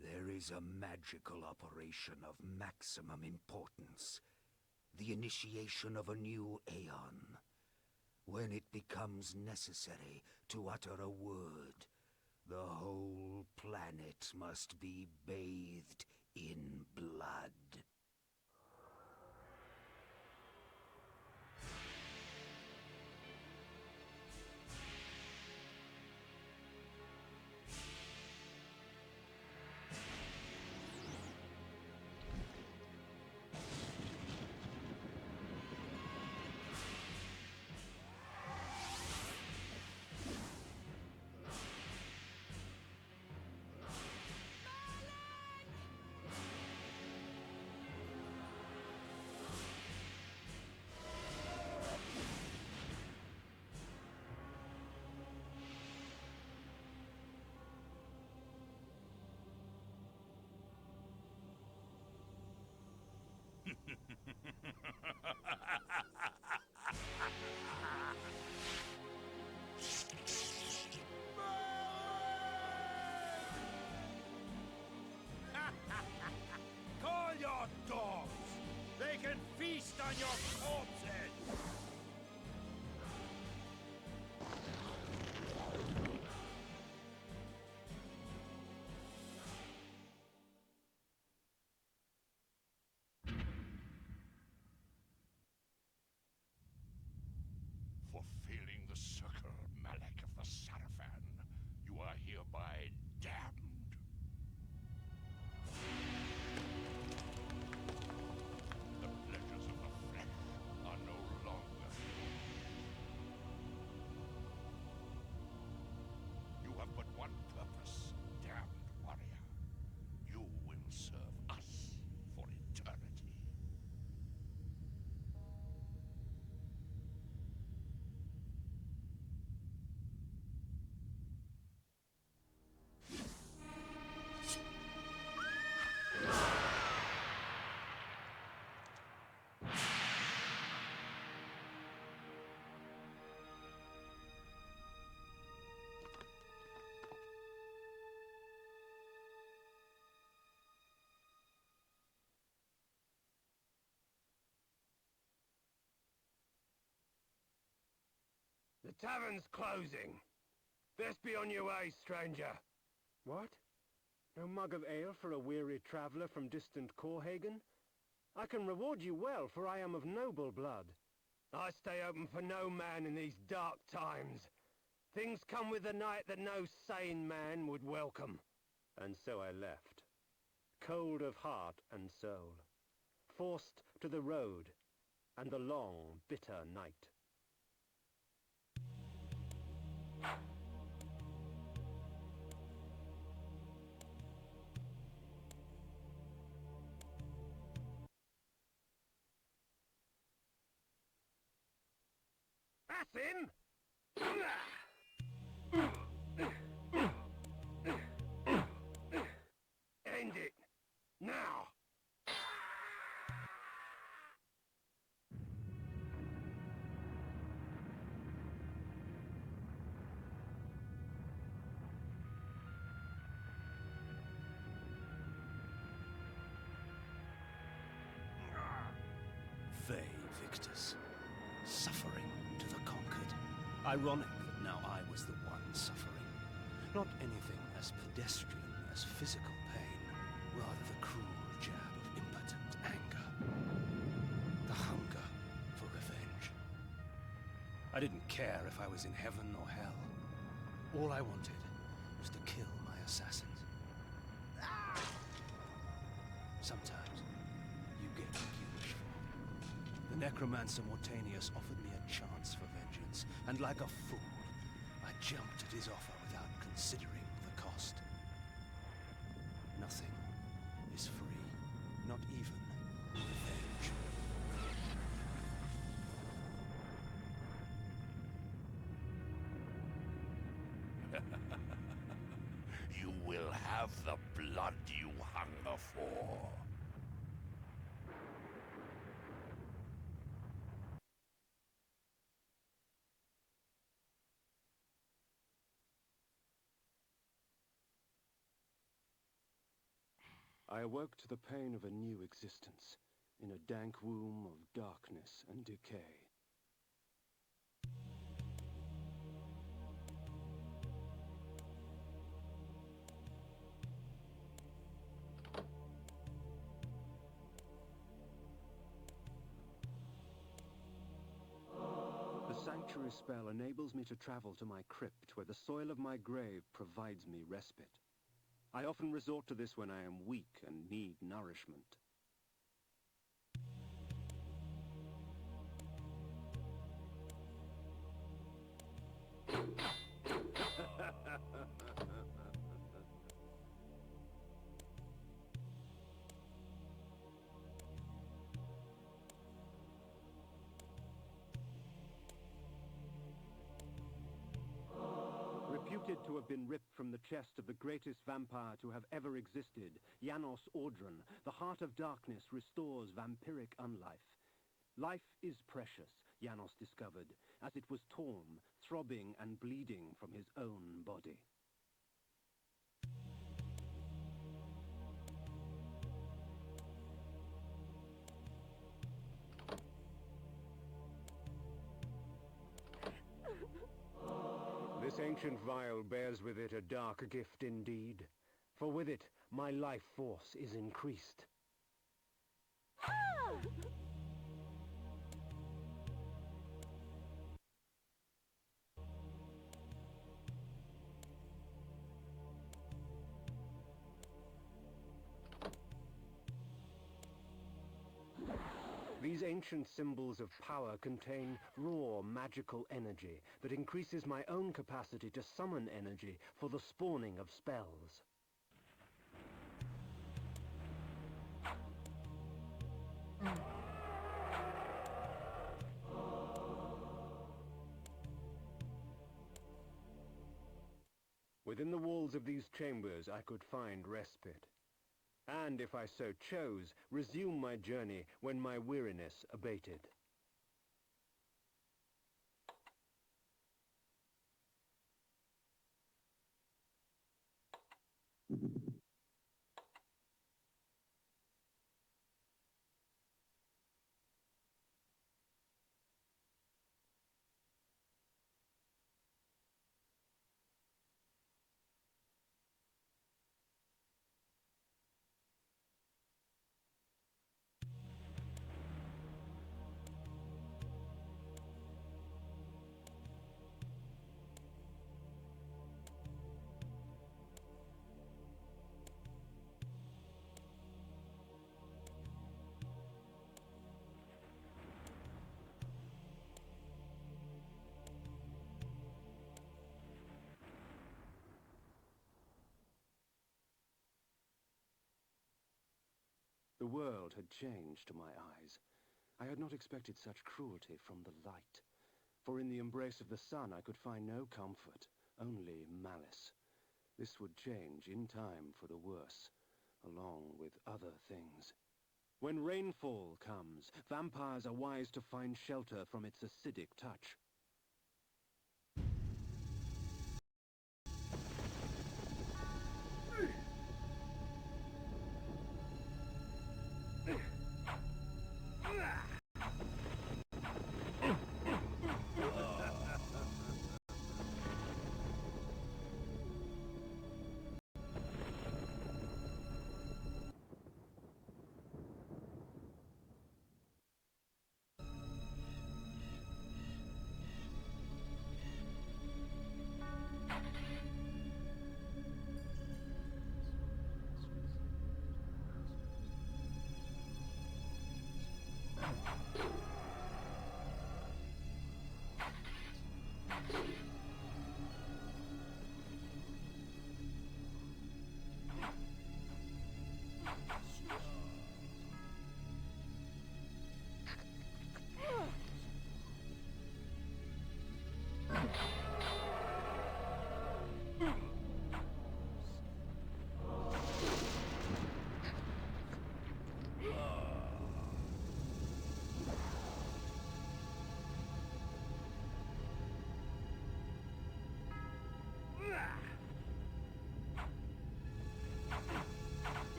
There is a magical operation of maximum importance. The initiation of a new aeon. When it becomes necessary to utter a word, the whole planet must be bathed in blood. Call your dogs! They can feast on your corpses! Fulfilling the circle, Malek of the Sarafan, you are hereby damned. The pleasures of the flesh are no longer. You have but one purpose, damned warrior. You will serve us for eternity. The tavern's closing. Best be on your way, stranger. What? No mug of ale for a weary traveller from distant Corhagen? I can reward you well, for I am of noble blood. I stay open for no man in these dark times. Things come with the night that no sane man would welcome. And so I left, cold of heart and soul, forced to the road and the long, bitter night. him? End it. Now! They, Victus. Suffering to the conquered. Ironic that now I was the one suffering. Not anything as pedestrian as physical pain, rather the cruel jab of impotent anger. The hunger for revenge. I didn't care if I was in heaven or hell. All I wanted was to kill my assassins. Sometimes you get what you wish for. The necromancer Mortanius offered me a chance for vengeance, and like a fool, I jumped at his offer without considering the cost. Nothing is free, not even revenge. You will have the blood you hunger for. I awoke to the pain of a new existence, in a dank womb of darkness and decay. The sanctuary spell enables me to travel to my crypt, where the soil of my grave provides me respite. I often resort to this when I am weak and need nourishment. Reputed to have been ripped from the chest of the greatest vampire to have ever existed, Janos Audron, the Heart of Darkness restores vampiric unlife. Life is precious, Janos discovered, as it was torn, throbbing and bleeding from his own body. This ancient vial bears with it a dark gift indeed, for with it my life force is increased. These ancient symbols of power contain raw magical energy that increases my own capacity to summon energy for the spawning of spells. Within the walls of these chambers I could find respite. And, if I so chose, resume my journey when my weariness abated. The world had changed to my eyes. I had not expected such cruelty from the light. For in the embrace of the sun I could find no comfort, only malice. This would change in time for the worse, along with other things. When rainfall comes, vampires are wise to find shelter from its acidic touch.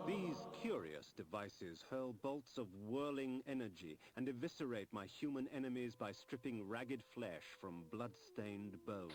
These curious devices hurl bolts of whirling energy and eviscerate my human enemies by stripping ragged flesh from blood-stained bone.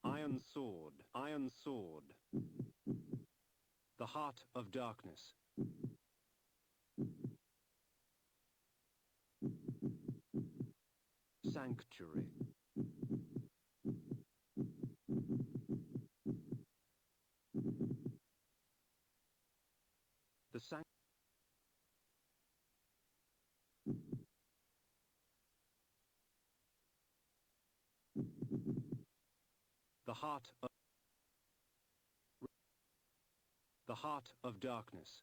Iron sword, iron sword. The heart of darkness. Sanctuary. The heart of darkness.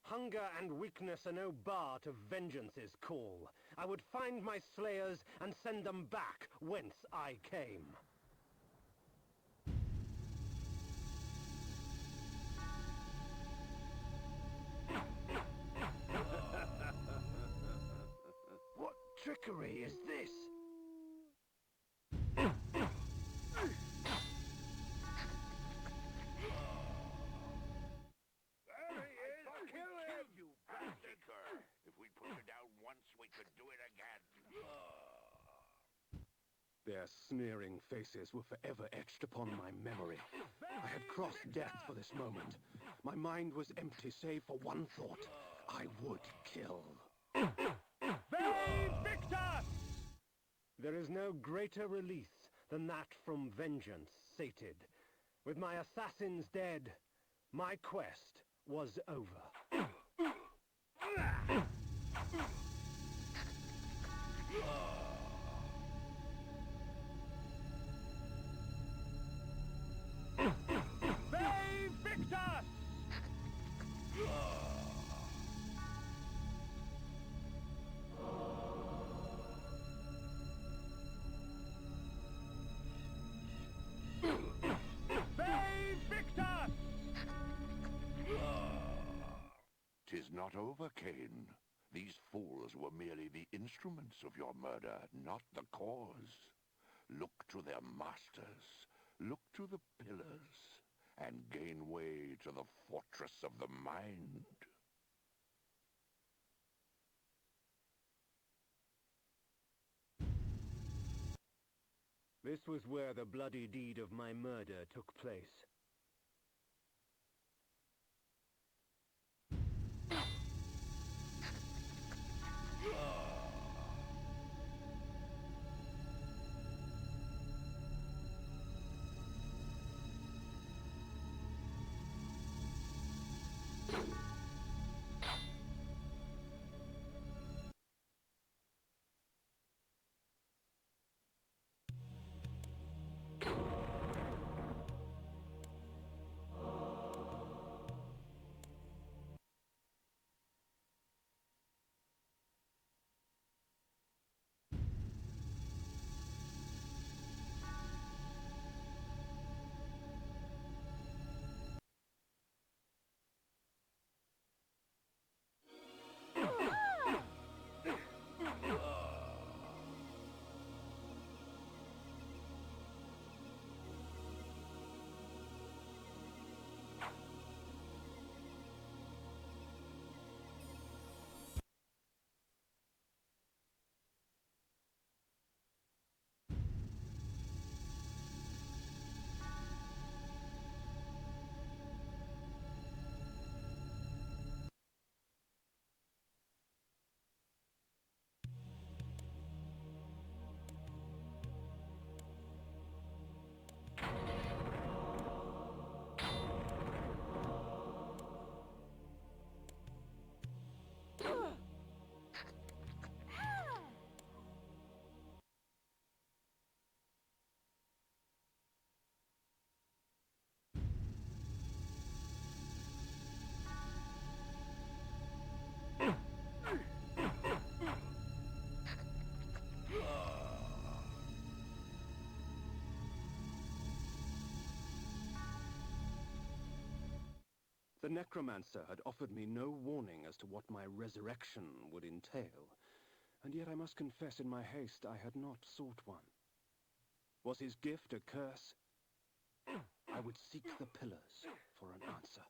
Hunger and weakness are no bar to vengeance's call. I would find my slayers and send them back whence I came. What trickery is this? If we put you down once, we could do it again. Their sneering faces were forever etched upon my memory. I had crossed death for this moment. My mind was empty save for one thought. I would kill. Victor! There is no greater release than that from vengeance sated. With my assassins dead, my quest was over. Victor! Victor! 'Tis not over, Kain. These fools were merely the instruments of your murder, not the cause. Look to their masters, look to the pillars, and gain way to the fortress of the mind. This was where the bloody deed of my murder took place. The necromancer had offered me no warning as to what my resurrection would entail, and yet I must confess in my haste I had not sought one. Was his gift a curse? I would seek the pillars for an answer.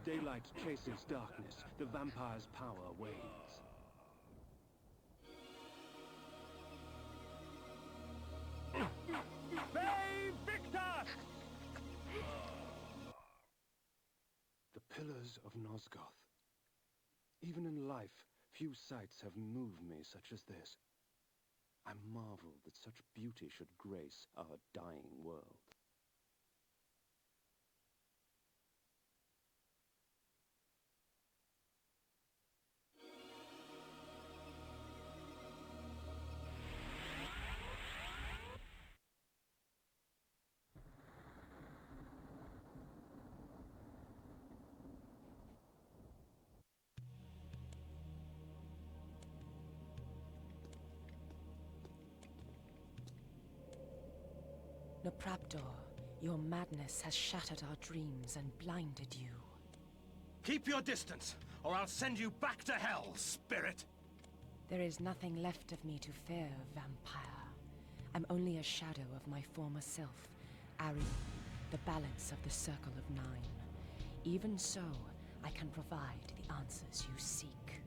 daylight chases darkness, the vampire's power wanes. The Pillars of Nosgoth. Even in life, few sights have moved me such as this. I marvel that such beauty should grace our dying world. Nopraptor, your madness has shattered our dreams and blinded you. Keep your distance, or I'll send you back to hell, spirit! There is nothing left of me to fear, vampire. I'm only a shadow of my former self, Ariel, the balance of the Circle of Nine. Even so, I can provide the answers you seek.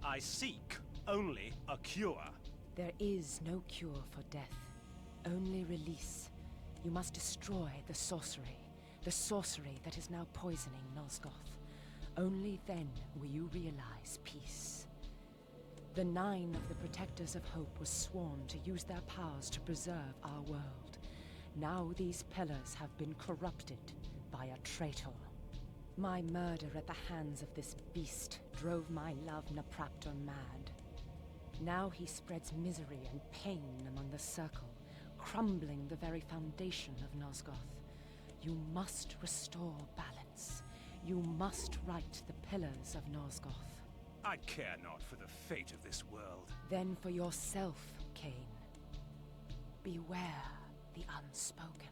I seek only a cure. There is no cure for death, only release. You must destroy the sorcery that is now poisoning Nosgoth. Only then will you realize peace. The Nine of the Protectors of Hope were sworn to use their powers to preserve our world. Now these pillars have been corrupted by a traitor. My murder at the hands of this beast drove my love Nopraptor mad. Now he spreads misery and pain among the Circle, crumbling the very foundation of Nosgoth. You must restore balance. You must right the pillars of Nosgoth. I care not for the fate of this world. Then for yourself, Kain. Beware the unspoken.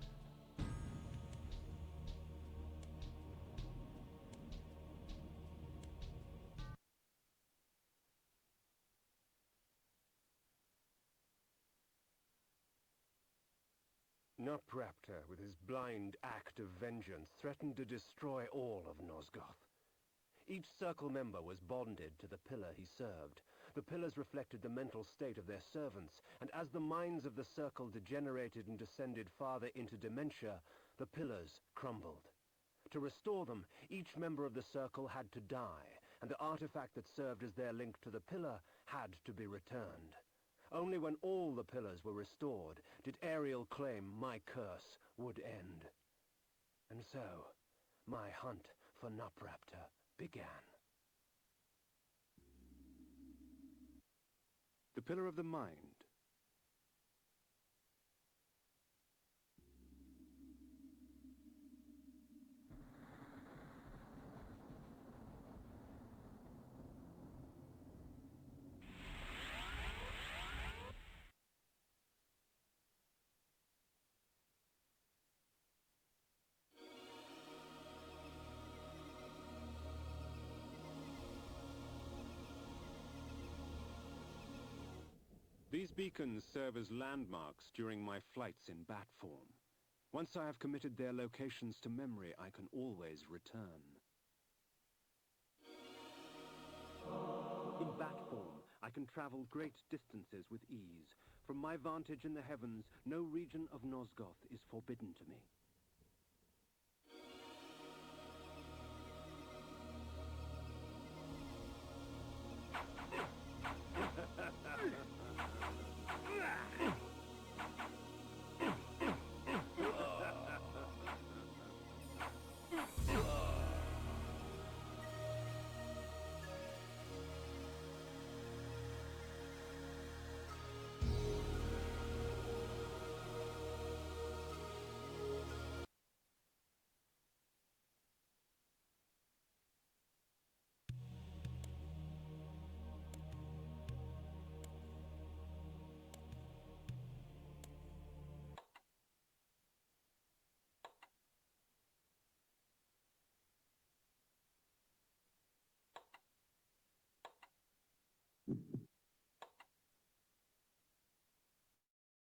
Nopraptor, with his blind act of vengeance, threatened to destroy all of Nosgoth. Each Circle member was bonded to the pillar he served. The pillars reflected the mental state of their servants, and as the minds of the Circle degenerated and descended farther into dementia, the pillars crumbled. To restore them, each member of the Circle had to die, and the artifact that served as their link to the pillar had to be returned. Only when all the pillars were restored did Ariel claim my curse would end. And so, my hunt for Nopraptor began. The Pillar of the Mind. These beacons serve as landmarks during my flights in bat form. Once I have committed their locations to memory, I can always return. In bat form, I can travel great distances with ease. From my vantage in the heavens, no region of Nosgoth is forbidden to me.